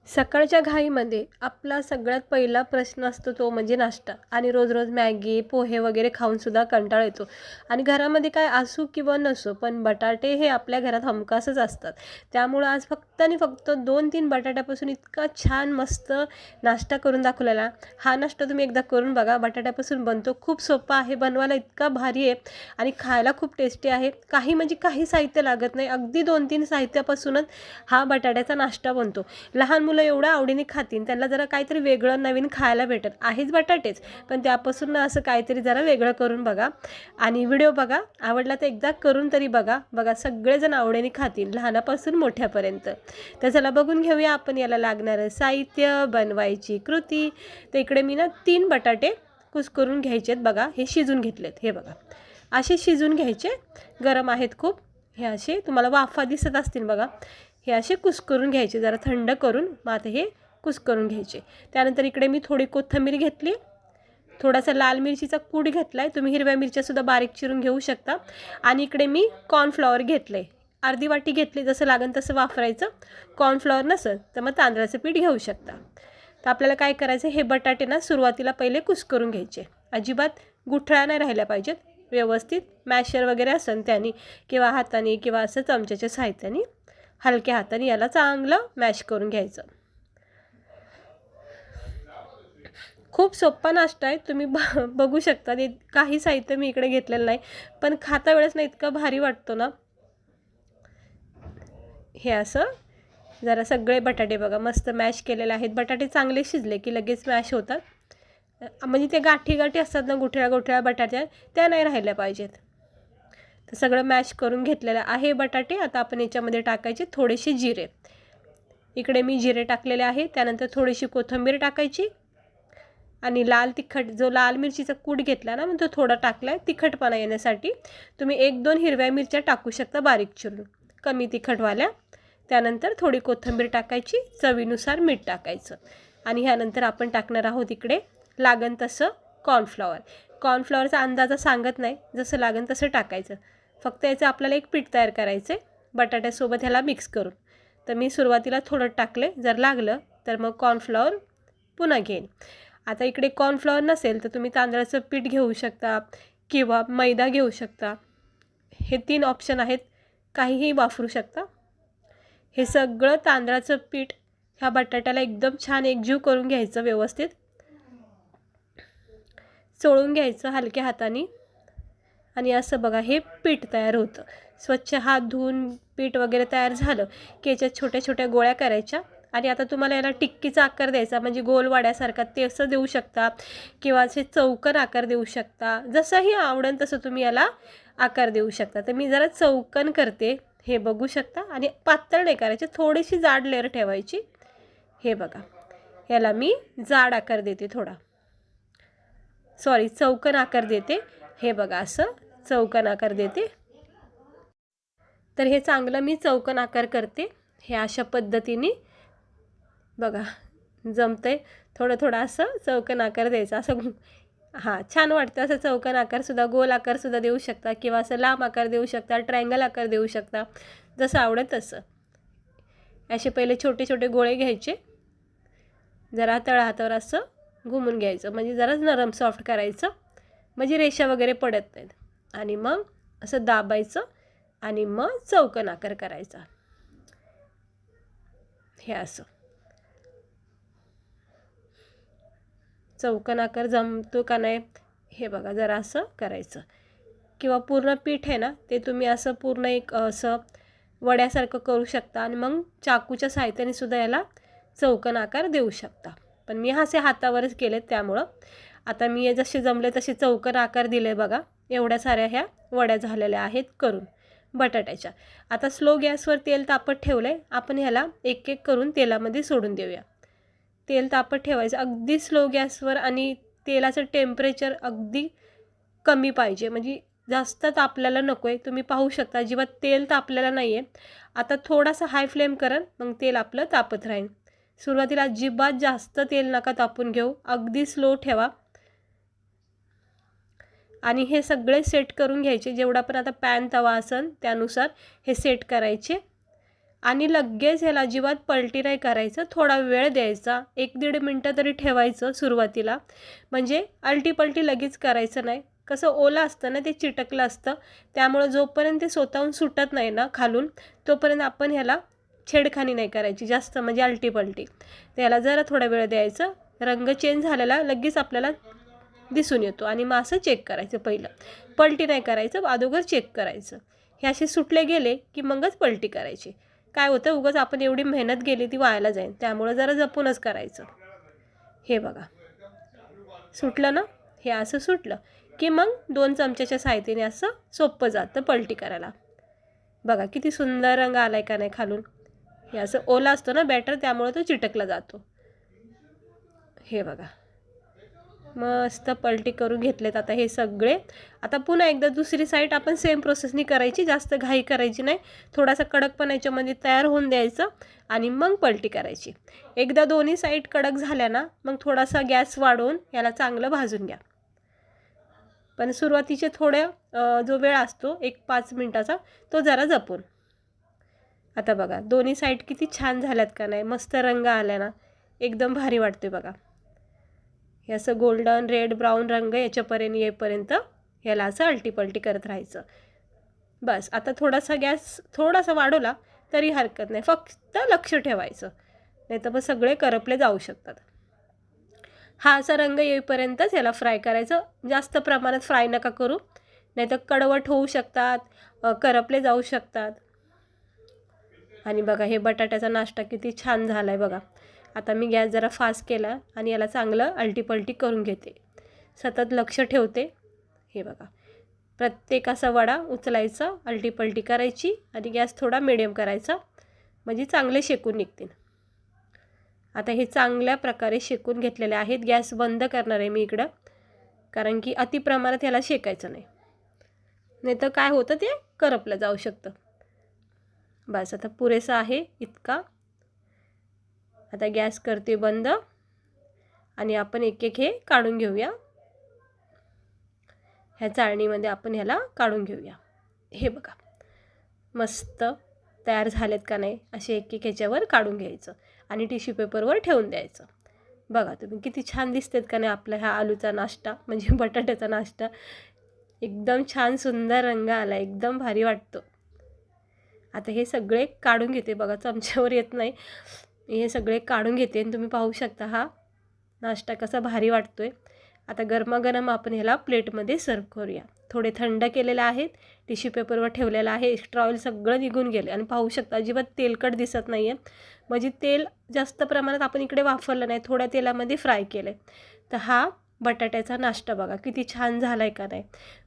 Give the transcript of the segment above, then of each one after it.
सकाळच्या घाईमध्ये आपला सगळ्यात पहिला प्रश्न असतो तो म्हणजे नाश्ता. आणि रोज रोज मॅगी पोहे वगैरे खाऊनसुद्धा कंटाळा येतो. आणि घरामध्ये काय असो किंवा नसो, पण बटाटे हे आपल्या घरात हमखासच असतात. त्यामुळं आज फक्त आणि फक्त 2-3 बटाट्यापासून इतका छान मस्त नाश्ता करून दाखवलेला. हा नाश्ता तुम्ही एकदा करून बघा. बटाट्यापासून बनतो, खूप सोपा आहे बनवायला, इतका भारी आहे आणि खायला खूप टेस्टी आहे. काही म्हणजे काही साहित्य लागत नाही, अगदी 2-3 साहित्यापासूनच हा बटाट्याचा नाश्ता बनतो. लहान मुलं एवढं आवडीने खातील, त्यांना जरा काहीतरी वेगळं नवीन खायला भेटत आहेच बटाटेच, पण त्यापासून ना असं काहीतरी जरा वेगळं करून बघा. आणि व्हिडिओ बघा, आवडला तर एकदा करून तरी बघा. बघा सगळेजण आवडीने खातील, लहानापासून मोठ्यापर्यंत. तर चला बघून घेऊया आपण याला लागणारं साहित्य, बनवायची कृती. तर इकडे मी ना 3 बटाटे कुस्करून घ्यायचेत. बघा हे शिजून घेतलेत, हे बघा असे शिजून घ्यायचे. गरम आहेत खूप, हे असे तुम्हाला वाफा दिसत असतील बघा. हे असे कुस्करून घ्यायचे, जरा थंड करून मग आता हे कुस्करून घ्यायचे. त्यानंतर इकडे मी थोडी कोथिंबीर घेतली, थोडासा लाल मिरचीचा कूट घेतला आहे, तुम्ही हिरव्या मिरच्यासुद्धा बारीक चिरून घेऊ शकता. आणि इकडे मी कॉर्नफ्लॉवर घेतलं आहे, अर्धी वाटी घेतली, जसं लागेल तसं वापरायचं. कॉर्नफ्लॉवर नसेल तर मग तांदळाचं पीठ घेऊ शकता. तर आपल्याला काय करायचं, हे बटाटे ना सुरुवातीला पहिले कुस्करून घ्यायचे. अजिबात गुठळ्या नाही राहिल्या पाहिजेत, व्यवस्थित मॅशर वगैरे असेल त्याने किंवा हाताने किंवा असं चमच्याच्या साहित्याने हलक्या हाताने याला चांगलं मॅश करून घ्यायचं. खूप सोपा नाश्ता आहे, तुम्ही बघू शकता. ते काही साहित्य मी इकडे घेतलेलं नाही, पण खाता वेळेस ना इतका भारी वाटतो ना. हे असं जरा सगळे बटाटे बघा मस्त मॅश केलेले आहेत. बटाटे चांगले शिजले की लगेच मॅश होतात. म्हणजे ते गाठी गाठी असतात ना, गुठळ्या गुठळ्या बटाट्या, त्या नाही राहिल्या पाहिजेत. तर सगळं मॅश करून घेतलेलं आहे बटाटे. आता आपण याच्यामध्ये टाकायचे थोडेसे जिरे. इकडे मी जिरे टाकलेले आहे. त्यानंतर थोडीशी कोथिंबीर टाकायची आणि लाल तिखट, जो लाल मिरचीचा कूट घेतला ना, मग तो थोडा टाकला आहे तिखटपणा येण्यासाठी. तुम्ही 1-2 हिरव्या मिरच्या टाकू शकता बारीक चिरून, कमी तिखटवाल्या. त्यानंतर थोडी कोथिंबीर टाकायची, चवीनुसार मीठ टाकायचं. आणि ह्यानंतर आपण टाकणार आहोत इकडे लागन तसं कॉर्नफ्लॉवर. कॉर्नफ्लॉवरचा अंदाजा सांगत नाही, जसं लागन तसं टाकायचं. फक्त याचं आपल्याला एक पीठ तयार करायचं आहे बटाट्यासोबत ह्याला मिक्स करून. तर मी सुरुवातीला थोडं टाकले, जर लागलं तर मग कॉर्नफ्लॉवर पुन्हा घेईन. आता इकडे कॉर्नफ्लॉवर नसेल तर तुम्ही तांदळाचं पीठ घेऊ शकता किंवा मैदा घेऊ शकता. हे 3 ऑप्शन आहेत, काहीही वापरू शकता. हे सगळं तांदळाचं पीठ ह्या बटाट्याला एकदम छान एकजीव करून घ्यायचं, व्यवस्थित चोळून घ्यायचं हलक्या हाताने. आणि असं बघा हे पीठ तयार होतं. स्वच्छ हात धुवून पीठ वगैरे तयार झालं की याच्यात छोट्या छोट्या गोळ्या करायच्या. आणि आता तुम्हाला याला टिक्कीचा आकार द्यायचा, म्हणजे गोल वाड्यासारखा ते असं देऊ शकता किंवा असे चौकोन आकार देऊ शकता. जसंही आवडेल तसं तुम्ही याला आकार देऊ शकता. तर मी जरा चौकोन करते, हे बघू शकता. आणि पातळ नाही करायचे, थोडीशी जाड लेअर ठेवायची. हे बघा याला मी जाड आकार देते, थोडा चौकोन आकार देते. हे बघा असं चौकोन आकार देते. तर हे चांगलं मी चौकोन आकार करते. हे अशा पद्धतीने बघा जमतंय. थोडं थोडं असं चौकोन आकार द्यायचा, असं हां छान वाटतं. असं चौकोन आकारसुद्धा, गोल आकारसुद्धा देऊ शकता किंवा असं लांब आकार देऊ शकता, ट्रायंगल आकार देऊ शकता, जसं आवडेल तसं. असे पहिले छोटे छोटे गोळे घ्यायचे, जरा तळहातावर असं घुमून घ्यायचं, म्हणजे जरा नरम सॉफ्ट करायचं, म्हणजे रेषा वगैरे पडत नाहीत. आणि मग असं दाबायचं आणि मग चौकोन आकार करायचा. हे असं चौकोन आकार जमतो का नाही हे बघा, जरा असं करायचं. किंवा पूर्ण पीठ आहे ना, ते तुम्ही असं पूर्ण एक असं वड्यासारखं करू शकता आणि मग चाकूच्या साहाय्याने सुद्धा याला चौकोन आकार देऊ शकता. पण मी असे हातावरच केले, त्यामुळं आता मी जसे जमले तसे चौकोन आकार दिले. बघा एवढ्या साऱ्या ह्या वड्या झालेल्या आहेत करून बटाट्याच्या. आता स्लो गॅसवर तेल तापत ठेवलं आहे, आपण ह्याला एक एक करून तेलामध्ये सोडून देऊया. तेल तापत ठेवायचं अगदी स्लो गॅसवर. आणि तेलाचं टेम्परेचर अगदी कमी पाहिजे, म्हणजे जास्त तापलेलं नको आहे. तुम्ही पाहू शकता अजिबात तेल तापलेलं नाही आहे. आता थोडासा हाय फ्लेम करा, मग तेल आपलं तापत राहील. सुरुवातीला अजिबात जास्त तेल नका तापून घेऊ, अगदी स्लो ठेवा. आणि हे सगळे सेट करून घ्यायचे, जेवढा पण आता पॅन तवा असेल त्यानुसार हे सेट करायचे. आणि लगेच ह्याला अजिबात पलटी नाही करायचं, थोडा वेळ द्यायचा, 1-1.5 मिनटं तरी ठेवायचं सुरुवातीला. म्हणजे आलटी-पलटी लगेच करायचं नाही. कसं ओलं असतं ना, ते चिटकलं असतं, त्यामुळं जोपर्यंत ते स्वतःहून सुटत नाही ना खालून, तोपर्यंत आपण ह्याला छेडखानी नाही करायची जास्त, म्हणजे आलटी-पलटी. त्याला जरा थोडा वेळ द्यायचं, रंग चेंज झालेला लगेच आपल्याला दिसून येतो आणि मग असं चेक करायचं पहिलं. पलटी नाही करायचं, अगोदर चेक करायचं. हे असे सुटले गेले की मगच पलटी करायची. काय होतं, उगाच आपण एवढी मेहनत गेली ती वायाला जाईल, त्यामुळं जरा जपूनच करायचं. हे बघा सुटलं ना, हे असं सुटलं की मग 2 चमच्याच्या साहाय्याने असं सोपं जातं पलटी करायला. बघा किती सुंदर रंग आलाय का नाही खालून. हे असं ओला असतो ना बॅटर, त्यामुळे तो चिटकला जातो. हे बघा मस्त पलटी करून घेतलेत आता हे सगळे. आता पुन्हा एकदा दुसरी साईड आपण सेम प्रोसेसनी करायची, जास्त घाई करायची नाही. थोडासा कडकपणा याच्यामध्ये तयार होऊन द्यायचं आणि मग पलटी करायची. एकदा दोन्ही साईड कडक झाल्या ना, मग थोडासा गॅस वाढवून याला चांगलं भाजून घ्या. पण सुरुवातीचे थोड्या जो वेळ असतो 1-5 मिनटाचा, तो जरा जपून. आता बघा दोन्ही साईड किती छान झाल्यात का नाही, मस्त रंग आला ना, एकदम भारी वाटते बघा. हे असं गोल्डन रेड ब्राऊन रंग याच्यापर्यंत येईपर्यंत ह्याला असं आलटी-पलटी करत राहायचं. बस आता थोडासा गॅस थोडासा वाढवला तरी हरकत नाही, फक्त लक्ष ठेवायचं, नाही तर मग सगळे करपले जाऊ शकतात. हा असा रंग येईपर्यंतच याला फ्राय करायचं, जास्त प्रमाणात फ्राय नका करू, नाही तर कडवट होऊ शकतात, करपले जाऊ शकतात. आणि बघा हे बटाट्याचा नाश्ता किती छान झाला आहे बघा. आता मी गॅस जरा फास्ट केला आणि याला चांगलं आलटी-पलटी करून घेते, सतत लक्ष ठेवते. हे बघा प्रत्येक असा वडा उचलायचा, आलटी-पलटी करायची आणि गॅस थोडा मिडियम करायचा, म्हणजे चांगले शेकून निघतील. आता हे चांगल्या प्रकारे शेकून घेतलेले आहेत. गॅस बंद करणार आहे मी इकडं, कारण की अति प्रमाणात याला शेकायचं नाही, नाही तर काय होतं ते करपलं जाऊ शकतं. बस आता पुरेसा आहे इतका. आता गॅस करते बंद आणि आपण एक एक हे काढून घेऊया. ह्या चाळणीमध्ये आपण ह्याला काढून घेऊया. हे बघा मस्त तयार झालेत का नाही, असे एक एक ह्याच्यावर काढून घ्यायचं आणि टिश्यू पेपरवर ठेवून द्यायचं. बघा तुम्ही किती छान दिसतेत का नाही आपला हा आलूचा नाश्ता, म्हणजे बटाट्याचा नाश्ता. एकदम छान सुंदर रंग आला, एकदम भारी वाटतो. आता हे सगळे काढून घेते बघा, चमच्यावर येत नाही, हे सगळे काढून घेते आणि तुम्ही पाहू शकता हा नाश्ता कसा भारी वाटतोय. आता गरमागरम आपण ह्याला प्लेटमध्ये सर्व करूया. थोडे थंड केलेले आहेत, टिश्यू पेपरवर ठेवलेला आहे, एक्स्ट्रा ऑइल सगळं निघून गेले आणि पाहू शकता अजिबात तेलकट दिसत नाही आहे, म्हणजे तेल जास्त प्रमाणात आपण इकडे वापरलं नाही, थोड्या तेलामध्ये फ्राय केलं आहे. तर हा बटाट्याचा नाश्ता बघा किती छान झाला आहे का नाही.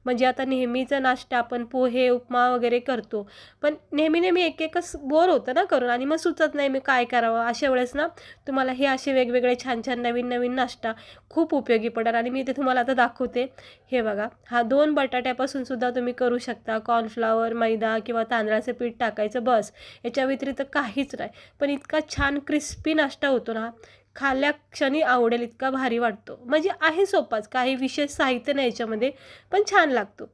म्हणजे आता नेहमीचा नाश्ता आपण पोहे उपमा वगैरे करतो, पण नेहमी नेहमी एक एकच बोर होतं ना करून आणि मग सुचत नाही मी काय करावं. अशा वेळेस ना तुम्हाला हे असे वेगवेगळे छान छान नवीन नवीन नाश्ता खूप उपयोगी पडेल आणि मी ते तुम्हाला आता दाखवते. हे बघा हा 2 बटाट्यापासून सुद्धा तुम्ही करू शकता. कॉर्नफ्लॉवर, मैदा किंवा तांदळाचं पीठ टाकायचं, बस याच्या व्यतिरिक्त काहीच नाही, पण इतका छान क्रिस्पी नाश्ता होतो ना, खाल्ल्या क्षणी आवडेल इतका भारी वाटतो. म्हणजे आहे सोपाच, काही विशेष साहित्य नाही याच्यामध्ये, पण छान लागतो.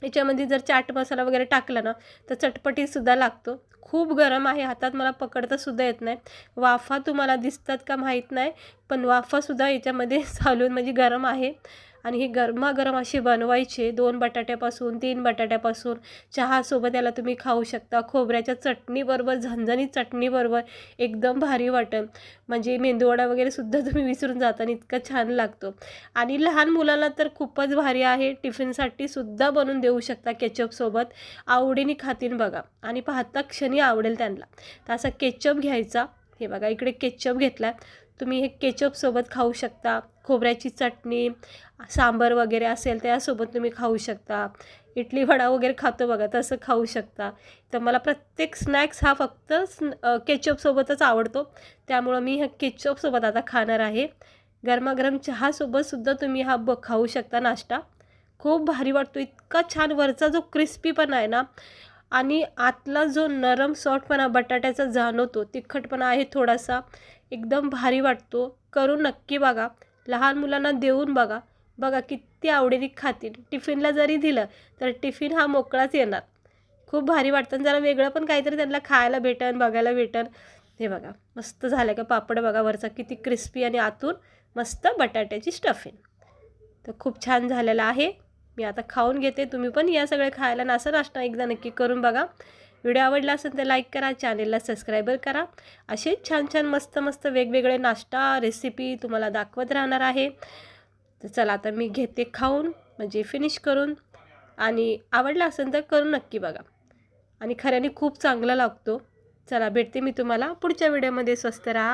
याच्यामध्ये जर चाट मसाला वगैरे टाकला ना तर चटपटीसुद्धा लागतो. खूप गरम आहे, हातात मला पकडतासुद्धा येत नाही. वाफा तुम्हाला दिसतात का माहीत नाही, पण वाफासुद्धा याच्यामध्ये चालून म्हणजे गरम आहे. आणि हे गरमागरम असे बनवायचे 2 बटाट्यापासून 3 बटाट्यापासून. चहासोबत याला तुम्ही खाऊ शकता, खोबऱ्याच्या चटणीबरोबर, झणझणीत चटणीबरोबर एकदम भारी वाटेल. म्हणजे मेंदूवडा वगैरे सुद्धा तुम्ही विसरून जाता आणि इतका छान लागतो. आणि लहान मुलांना तर खूपच भारी आहे, टिफिनसाठी सुद्धा बनवून देऊ शकता केचपसोबत, आवडीने खातील बघा आणि पाहता क्षणी आवडेल त्यांना. तर असा केचप घ्यायचा, हे बघा इकडे केचप घेतला, तुम्ही हे केचपसोबत खाऊ शकता. खोबऱ्याची चटणी, सांबार वगैरे असेल त्यासोबत तुम्ही खाऊ शकता. इडली वडा वगैरे खातो बघा तसं खाऊ शकता. तर मला प्रत्येक स्नॅक्स हा फक्त केचपसोबतच आवडतो, त्यामुळं मी ह्या केचपसोबत आता खाणार आहे. गरमागरम चहासोबतसुद्धा तुम्ही हा खाऊ शकता नाश्ता. खूप भारी वाटतो, इतका छान. वरचा जो क्रिस्पीपणा आहे ना आणि आतला जो नरम सॉफ्टपणा बटाट्याचा जाणवतो, तिखटपणा आहे थोडासा, एकदम भारी वाटतो. करून नक्की बघा, लहान मुलांना देऊन बघा, बघा किती आवडीने खातील. टिफिनला जरी दिलं तर टिफिन हा मोकळाच येणार. खूप भारी वाटतं. जरा वेगळं पण काहीतरी त्यांना खायला भेटन, बघायला भेटन. हे बघा मस्त झालं का पापड बघा, वरचा किती क्रिस्पी आणि आतून मस्त बटाट्याची स्टफिंग. तर खूप छान झालेलं आहे. मी आता खाऊन घेते. तुम्ही पण या सगळ्या खायला नाश्ता एकदा नक्की करून बघा. व्हिडिओ आवडला असेल तर लाईक करा, चॅनेलला सबस्क्राईबर करा. असे छान छान मस्त मस्त वेगवेगळे नाश्ता रेसिपी तुम्हाला दाखवत राहणार आहे. तर चला आता मी घेते खाऊन, म्हणजे फिनिश करून. आणि आवडला असेल तर करून नक्की बघा, आणि खऱ्याने खूप चांगला लागतो. चला भेटते मी तुम्हाला पुढच्या व्हिडिओमध्ये. स्वस्त राहा.